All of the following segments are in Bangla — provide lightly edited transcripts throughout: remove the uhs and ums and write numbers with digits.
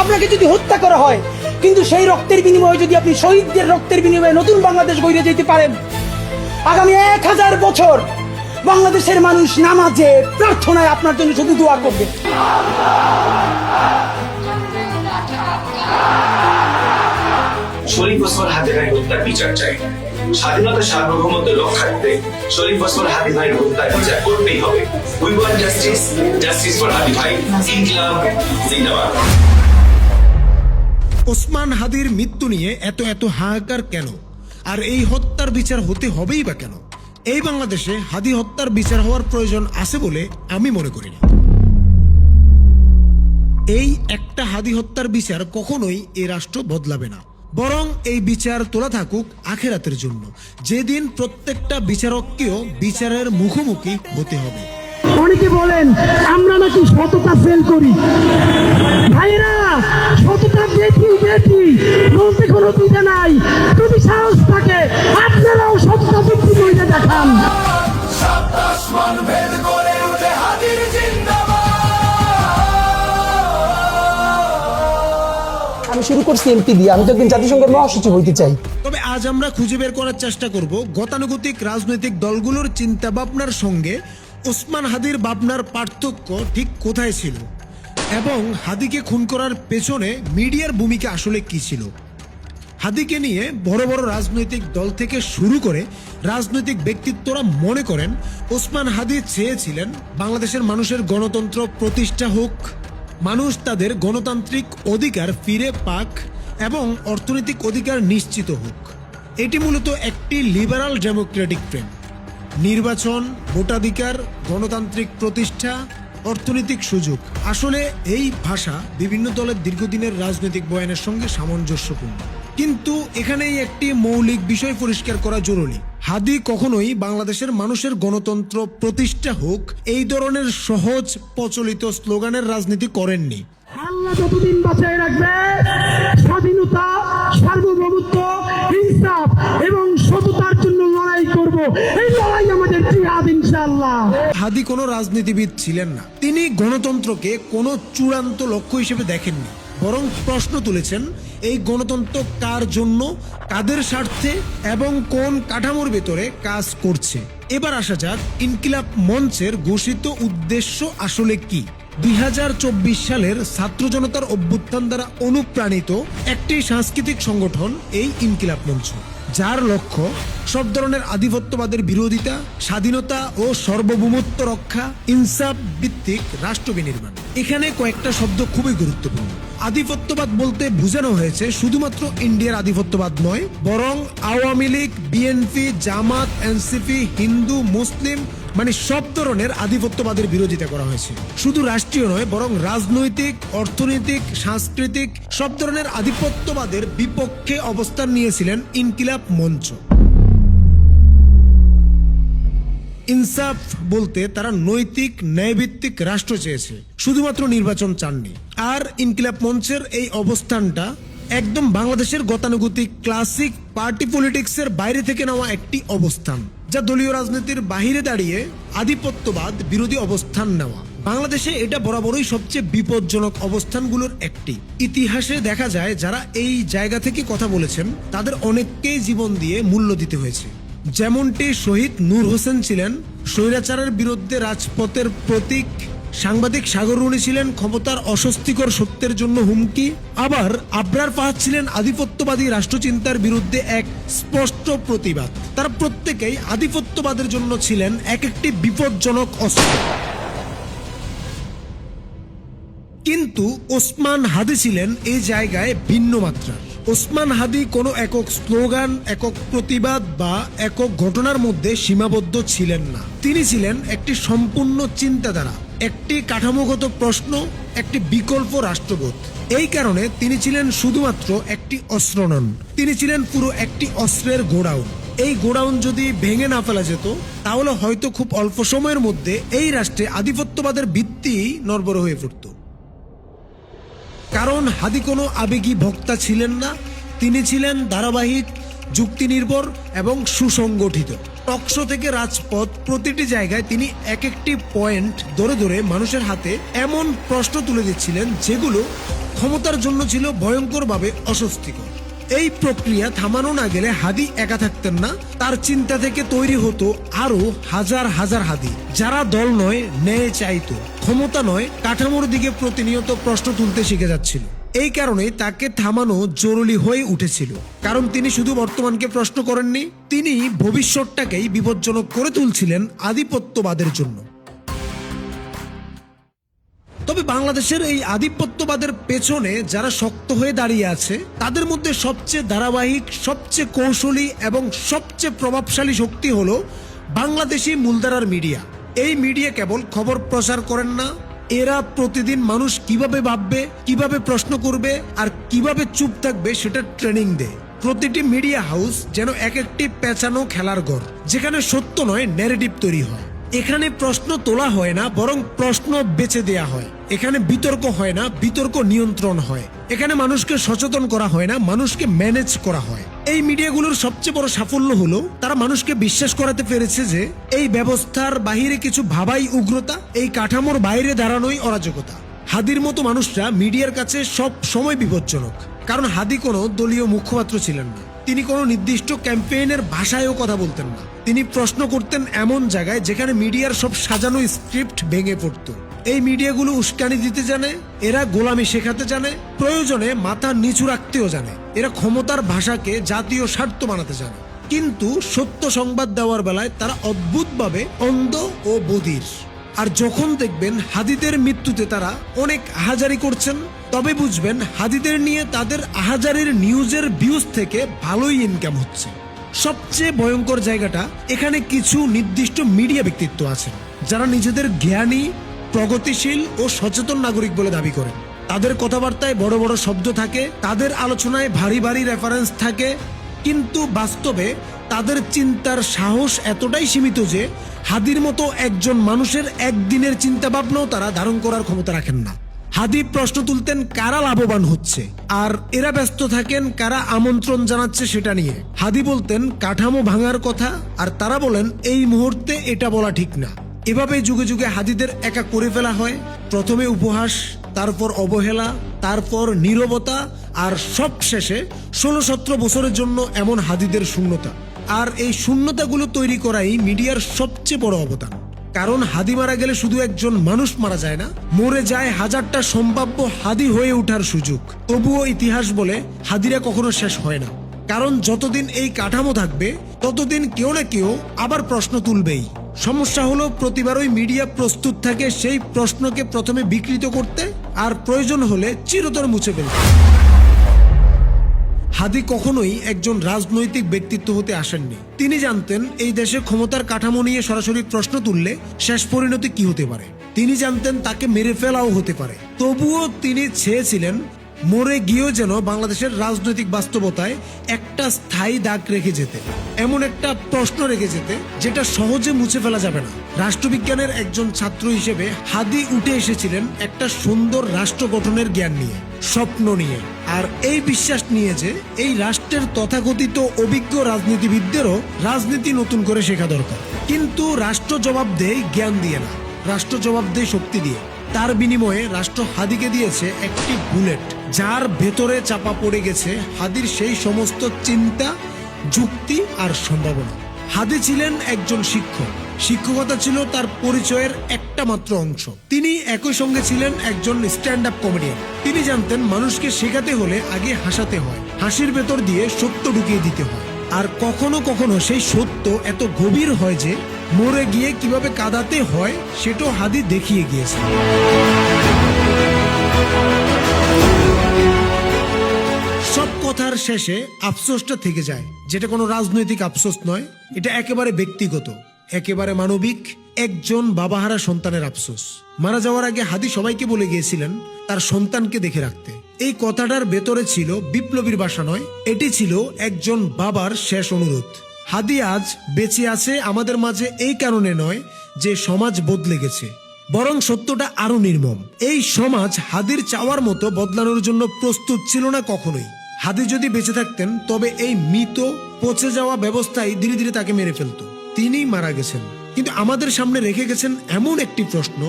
আপনাকে যদি হত্যা করা হয়, কিন্তু সেই রক্তের বিনিময়ে যদি আপনি শহীদদের রক্তের বিনিময়ে নতুন বাংলাদেশ গড়ে যেতে পারেন, আগামী 1000 বছর বাংলাদেশের মানুষ নামাজে প্রার্থনায় আপনার জন্য শুধু দোয়া করবে। শরীফ ওসমান হাদি ভাইয়ের হত্যার বিচার চাই। স্বাধীনতা সার্বভৌমত্ব রক্ষার্থে শরীফ ওসমান হাদি ভাইয়ের হত্যার বিচার করতেই হবে। We want justice, justice for Hadi ভাই। ইনকিলাব জিন্দাবাদ। ওসমান হাদির মৃত্যু নিয়ে এত হাহাকার কেন, আর এই হত্যার বিচার হতে হবেই বা কেন? এই বাংলাদেশে হাদি হত্যার বিচার হওয়ার প্রয়োজন আছে বলে আমি মনে করি না। এই একটা হাদি হত্যার বিচার কখনোই এই রাষ্ট্র বদলাবে না, বরং এই বিচার তোলা থাকুক আখেরাতের জন্য, যেদিন প্রত্যেকটা বিচারককেও বিচারের মুখোমুখি হতে হবে। অনেকে বলেন আমরা নাকি সততা ফেল করি। ভাইরা, সততা দেখি বলতে কোনো দ্বিধা নাই। যদি সাহস থাকে আপনারাও সততা বৃদ্ধি করে দেখান। আমি শুরু করছি এমপি দিয়ে, আমি তো একদিন জাতিসংঘের মহাসচিব হইতে চাই। তবে আজ আমরা খুঁজে বের করার চেষ্টা করব গতানুগতিক রাজনৈতিক দলগুলোর চিন্তা ভাবনার সঙ্গে ওসমান হাদির ভাবনার পার্থক্য ঠিক কোথায় ছিল, এবং হাদিকে খুন করার পেছনে মিডিয়ার ভূমিকা আসলে কি ছিল। হাদিকে নিয়ে বড় বড় রাজনৈতিক দল থেকে শুরু করে রাজনৈতিক ব্যক্তিত্বরা মনে করেন ওসমান হাদি চেয়েছিলেন বাংলাদেশের মানুষের গণতন্ত্র প্রতিষ্ঠা হোক, মানুষ তাদের গণতান্ত্রিক অধিকার ফিরে পাক এবং অর্থনৈতিক অধিকার নিশ্চিত হোক। এটি মূলত একটি লিবারাল ডেমোক্রেটিক ফ্রেম। নির্বাচন, ভোটাধিকার, গণতান্ত্রিক প্রতিষ্ঠা, অর্থনৈতিক সুযোগ, আসলে এই ভাষা বিভিন্ন দলের দীর্ঘদিনের রাজনৈতিক বয়ানের সঙ্গে সামঞ্জস্যপূর্ণ। কিন্তু এখানেই একটি মৌলিক বিষয় পরিষ্কার করা জরুরি। হাদি কখনোই বাংলাদেশের মানুষের গণতন্ত্র প্রতিষ্ঠা হোক এই ধরনের সহজ প্রচলিত স্লোগানের রাজনীতি করেননি। আল্লাহ যতদিন বাঁচায় রাখবে, স্বাধীনতা, সার্বভৌমত্ব, ইনসাফ এবং সততার জন্য লড়াই করব। এই লড়াই আমাদের জিহাদ ইনশাআল্লাহ। হাদি কোনো রাজনীতিবিদ ছিলেন না। তিনি গণতন্ত্রকে কোনো চূড়ান্ত লক্ষ্য হিসেবে দেখেননি, বরং প্রশ্ন তুলেছেন এই গণতন্ত্র কার জন্য, কাদের স্বার্থে এবং কোন কাঠামোর ভেতরে কাজ করছে। এবার আসা যাক ইনকিলাব মঞ্চের ঘোষিত উদ্দেশ্য আসলে কি। 2024 সালের ছাত্র জনতার অভ্যুত্থান দ্বারা অনুপ্রাণিত একটি সাংস্কৃতিক সংগঠন এই ইনকিলাব মঞ্চ, যার লক্ষ্য সব ধরনের আধিপত্যবাদের বিরোধিতা, স্বাধীনতা ও সার্বভৌমত্ব রক্ষা, ইনসাফ ভিত্তিক রাষ্ট্র বিনির্মাণ। এখানে কয়েকটা শব্দ খুবই গুরুত্বপূর্ণ। আধিপত্যবাদ বলতে বোঝানো হয়েছে শুধুমাত্র ইন্ডিয়ার আধিপত্যবাদ নয়, বরং আওয়ামী লীগ, বিএনপি, জামাত, এনসিপি, হিন্দু, মুসলিম, মানে সব ধরনের আধিপত্যবাদের বিরোধিতা করা হয়েছে। শুধু রাষ্ট্রীয় নয়, বরং রাজনৈতিক, অর্থনৈতিক, সাংস্কৃতিক সব ধরনের আধিপত্যবাদের বিপক্ষে অবস্থান নিয়েছিলেন ইনকিলাব মঞ্চ। ইনসাফ বলতে তারা নৈতিক, ন্যায়ভিত্তিক রাষ্ট্র চেয়েছে, শুধুমাত্র নির্বাচন চাননি। আর ইনকিলাব মঞ্চের এই অবস্থানটা একদম বাংলাদেশের গতানুগতিক ক্লাসিক পার্টি পলিটিক্সের বাইরে থেকে নেওয়া একটি অবস্থান, যা দলীয় রাজনীতির বাহিরে দাঁড়িয়ে আধিপত্যবাদ বিরোধী অবস্থান নেওয়া। বাংলাদেশে এটা বরাবরই সবচেয়ে বিপজ্জনক অবস্থানগুলোর একটি। ইতিহাসে দেখা যায় যারা এই জায়গা থেকে কথা বলেছেন তাদের অনেককেই জীবন দিয়ে মূল্য দিতে হয়েছে। যেমনটি শহীদ নূর হোসেন ছিলেন স্বৈরাচারের বিরুদ্ধে রাজপথের প্রতীক, সাংবাদিক সাগর রুনি ছিলেন ক্ষমতার অস্বস্তিকর সত্যের জন্য হুমকি, আবার আবরার ফাহাদ ছিলেন আধিপত্যবাদী রাষ্ট্রচিন্তার বিরুদ্ধে এক স্পষ্ট প্রতিবাদ। তারা প্রত্যেকেই আধিপত্যবাদের জন্য ছিলেন এক একটি বিপজ্জনক অস্ত্র। কিন্তু ওসমান হাদি ছিলেন এই জায়গায় ভিন্ন মাত্রার। ওসমান হাদি কোনো একক স্লোগান, একক প্রতিবাদ বা একক ঘটনার মধ্যে সীমাবদ্ধ ছিলেন না। তিনি ছিলেন একটি সম্পূর্ণ চিন্তাধারা, একটি কাঠামোগত প্রশ্ন, একটি বিকল্প রাষ্ট্রবোধ। এই কারণে তিনি ছিলেন শুধুমাত্র একটি অস্ত্র নন, তিনি ছিলেন পুরো একটি অস্ত্রের গোডাউন। এই গোডাউন যদি ভেঙে না ফেলা যেত, তাহলে হয়তো খুব অল্প সময়ের মধ্যে এই রাষ্ট্রে আধিপত্যবাদের ভিত্তি নড়বড় হয়ে পড়ত। কারণ হাদি কোনো আবেগী বক্তা ছিলেন না, তিনি ছিলেন ধারাবাহিক, যুক্তি নির্ভর এবং সুসংগঠিত। টকশো থেকে রাজপথ, প্রতিটি জায়গায় তিনি এক একটি পয়েন্ট ধরে ধরে মানুষের হাতে এমন প্রশ্ন তুলে দিচ্ছিলেন যেগুলো ক্ষমতার জন্য ছিল ভয়ঙ্করভাবে অস্বস্তিকর। এই প্রক্রিয়া থামানো না গেলে হাদি একা থাকতেন না, তার চিন্তা থেকে তৈরি হতো আরো হাজার হাজার হাদি, যারা দল নয় ন্যায় চাইতো, ক্ষমতা নয় কাঠামোর দিকে প্রতিনিয়ত প্রশ্ন তুলতে শিখে যাচ্ছিল। এই কারণে তাকে থামানো জরুরি হয়ে উঠেছিল, কারণ তিনি শুধু বর্তমানকে প্রশ্ন করেননি, তিনি ভবিষ্যৎটাকেই বিপজ্জনক করে তুলছিলেন আধিপত্যবাদের জন্য। তবে বাংলাদেশের এই আধিপত্যবাদের পেছনে যারা শক্ত হয়ে দাঁড়িয়ে আছে, তাদের মধ্যে সবচেয়ে ধারাবাহিক, সবচেয়ে কৌশলী এবং সবচেয়ে প্রভাবশালী শক্তি হলো বাংলাদেশি মূলধারার মিডিয়া। এই মিডিয়া কেবল খবর প্রচার করেন না, এরা প্রতিদিন মানুষ কিভাবে ভাববে, কিভাবে প্রশ্ন করবে আর কিভাবে চুপ থাকবে সেটা ট্রেনিং দেয়। প্রতিটি মিডিয়া হাউস যেন এক একটি পেঁচানো খেলার ঘর, যেখানে সত্য নয় ন্যারেটিভ তৈরি হয়। এখানে প্রশ্ন তোলা হয় না, বরং প্রশ্ন বেছে দেয়া হয়। এখানে বিতর্ক হয় না, বিতর্ক নিয়ন্ত্রণ হয়। এখানে মানুষকে সচেতন করা হয় না, মানুষকে ম্যানেজ করা হয়। এই মিডিয়াগুলোর সবচেয়ে বড় সাফল্য হলো তারা মানুষকে বিশ্বাস করাতে পেরেছে যে এই ব্যবস্থার বাহিরে কিছু ভাবাই উগ্রতা, এই কাঠামোর বাইরে দাঁড়ানোই অরাজকতা। হাদির মতো মানুষরা মিডিয়ার কাছে সব সময় বিপজ্জনক, কারণ হাদি কোনো দলীয় মুখপাত্র ছিলেন না, তিনি কোনো নির্দিষ্ট ক্যাম্পেইনের ভাষায়ও কথা বলতেন না। তিনি প্রশ্ন করতেন এমন জায়গায় যেখানে মিডিয়ার সব সাজানো স্ক্রিপ্ট ভেঙে পড়ত। এই মিডিয়াগুলো উস্কানি দিতে জানে, এরা গোলামি শেখাতে জানে, প্রয়োজনে মাথা নিচু রাখতেও জানে। এরা ক্ষমতার ভাষাকে জাতীয় স্বার্থ বানাতে জানে, কিন্তু সত্য সংবাদ দেওয়ার বেলায় তারা অদ্ভুতভাবে অন্ধ ও বধির। আর যখন দেখবেন হাদিদের মৃত্যুতে তারা অনেক আহাজারি করছেন, তবে বুঝবেন হাদিদের নিয়ে তাদের আহাজারির নিউজের ভিউজ থেকে ভালোই ইনকাম হচ্ছে। সবচেয়ে ভয়ঙ্কর জায়গাটা, এখানে কিছু নির্দিষ্ট মিডিয়া ব্যক্তিত্ব আছেন যারা নিজেদের জ্ঞানী, প্রগতিশীল ও সচেতন নাগরিক বলে দাবি করেন। তাদের কথাবার্তায় বড় বড় শব্দ থাকে, তাদের আলোচনায় ভারী ভারী রেফারেন্স থাকে, কিন্তু বাস্তবে তাদের চিন্তার সাহস এতটাই সীমিত যে হাদির মতো একজন মানুষের একদিনের চিন্তা ভাবনাও তারা ধারণ করার ক্ষমতা রাখেন না। হাদি প্রশ্ন তুলতেন কারা লাভবান হচ্ছে, আর এরা ব্যস্ত থাকেন কারা আমন্ত্রণ জানাচ্ছে সেটা নিয়ে। হাদি বলতেন কাঠামো ভাঙার কথা, আর তারা বলেন এই মুহূর্তে এটা বলা ঠিক না। এভাবে যুগে যুগে হাদিদের একা করে ফেলা হয়। প্রথমে উপহাস, তারপর অবহেলা, তারপর নীরবতা, আর সব শেষে 16-17 বছরের জন্য এমন হাদিদের শূন্যতা। আর এই শূন্যতাগুলো তৈরি করাই মিডিয়ার সবচেয়ে বড় অবদান। কারণ হাদি মারা গেলে শুধু একজন মানুষ মারা যায় না, মরে যায় হাজারটা সম্ভাব্য হাদি হয়ে ওঠার সুযোগ। তবুও ইতিহাস বলে হাদিরা কখনো শেষ হয় না, কারণ যতদিন এই কাঠামো থাকবে ততদিন কেউ না কেউ আবার প্রশ্ন তুলবেই। সমস্যা হলো প্রতিবারই মিডিয়া প্রস্তুত থাকে সেই প্রশ্নকে প্রথমে বিকৃত করতে, আর প্রয়োজন হলে চিরতর মুছে ফেলতে। হাদি কখনোই একজন রাজনৈতিক ব্যক্তিত্ব হতে আসেননি। তিনি জানতেন এই দেশে ক্ষমতার কাঠামো নিয়ে সরাসরি প্রশ্ন তুললে শেষ পরিণতি কি হতে পারে। তিনি জানতেন তাকে মেরে ফেলাও হতে পারে। তবুও তিনি চেয়েছিলেন মরে গিয়েও যেন বাংলাদেশের রাজনৈতিক বাস্তবতায় একটা স্থায়ী দাগ রেখে যেতে, এমন একটা প্রশ্ন রেখে যেতে যেটা সহজে মুছে ফেলা যাবে না। রাষ্ট্রবিজ্ঞানের একজন ছাত্র হিসেবে হাদি উঠে এসেছিলেন একটা সুন্দর রাষ্ট্র গঠনের জ্ঞান নিয়ে, স্বপ্ন নিয়ে, আর এই বিশ্বাস নিয়ে যে এই রাষ্ট্রের তথাকথিত অভিজ্ঞ রাজনীতিবিদদেরও রাজনীতি নতুন করে শেখা দরকার। কিন্তু রাষ্ট্র জবাব দেয় জ্ঞান দিয়ে না, রাষ্ট্র জবাব দেয় শক্তি দিয়ে। তার বিনিময়ে রাষ্ট্র হাদিকে দিয়েছে একটি বুলেট, যার ভেতরে চাপা পড়ে গেছে হাদির সেই সমস্ত চিন্তা, যুক্তি আর সম্ভাবনা। হাদি ছিলেন একজন শিক্ষক, শিক্ষকতা ছিল তার পরিচয়ের একটা মাত্র অংশ। তিনি একই সঙ্গে ছিলেন একজন স্ট্যান্ড আপ কমেডিয়ান। তিনি জানতেন মানুষকে শেখাতে হলে আগে হাসাতে হয়, হাসির ভেতর দিয়ে সত্য ঢুকিয়ে দিতে হয়। আর কখনো কখনো সেই সত্য এত গভীর হয় যে মরে গিয়ে কিভাবে কাঁদাতে হয় সেটাও হাদি দেখিয়ে গিয়েছে। সব কথার শেষে আফসোসটা থেকে যায়, যেটা কোনো রাজনৈতিক আফসোস নয়, এটা একেবারে ব্যক্তিগত, একেবারে মানবিক। একজন বাবাহারা সন্তানের আফসোস। মারা যাওয়ার আগে হাদি সবাইকে বলে গিয়েছিলেন তার সন্তানকে দেখে রাখতে। এই কথাটার ভেতরে ছিল বিপ্লবীর ভাষা নয়, এটি ছিল একজন বাবার শেষ অনুরোধ। হাদি আজ বেঁচে আছে আমাদের মাঝে এই কারণে নয় যে সমাজ বদলে গেছে, বরং সত্যটা আরো নির্মম। এই সমাজ হাদির চাওয়ার মতো বদলানোর জন্য প্রস্তুত ছিল না কখনোই। হাদি যদি বেঁচে থাকতেন তবে এই মৃত পচে যাওয়া ব্যবস্থায় ধীরে ধীরে তাকে মেরে ফেলতো। তিনি মারা গেছেন, কিন্তু আমাদের সামনে রেখে গেছেন এমন একটি প্রশ্ন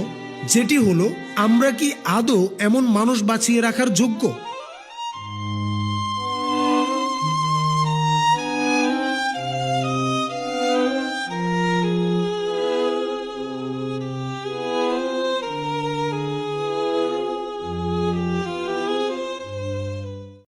যেটি হলো আমরা কি আদৌ এমন মানুষ বাঁচিয়ে রাখার যোগ্য।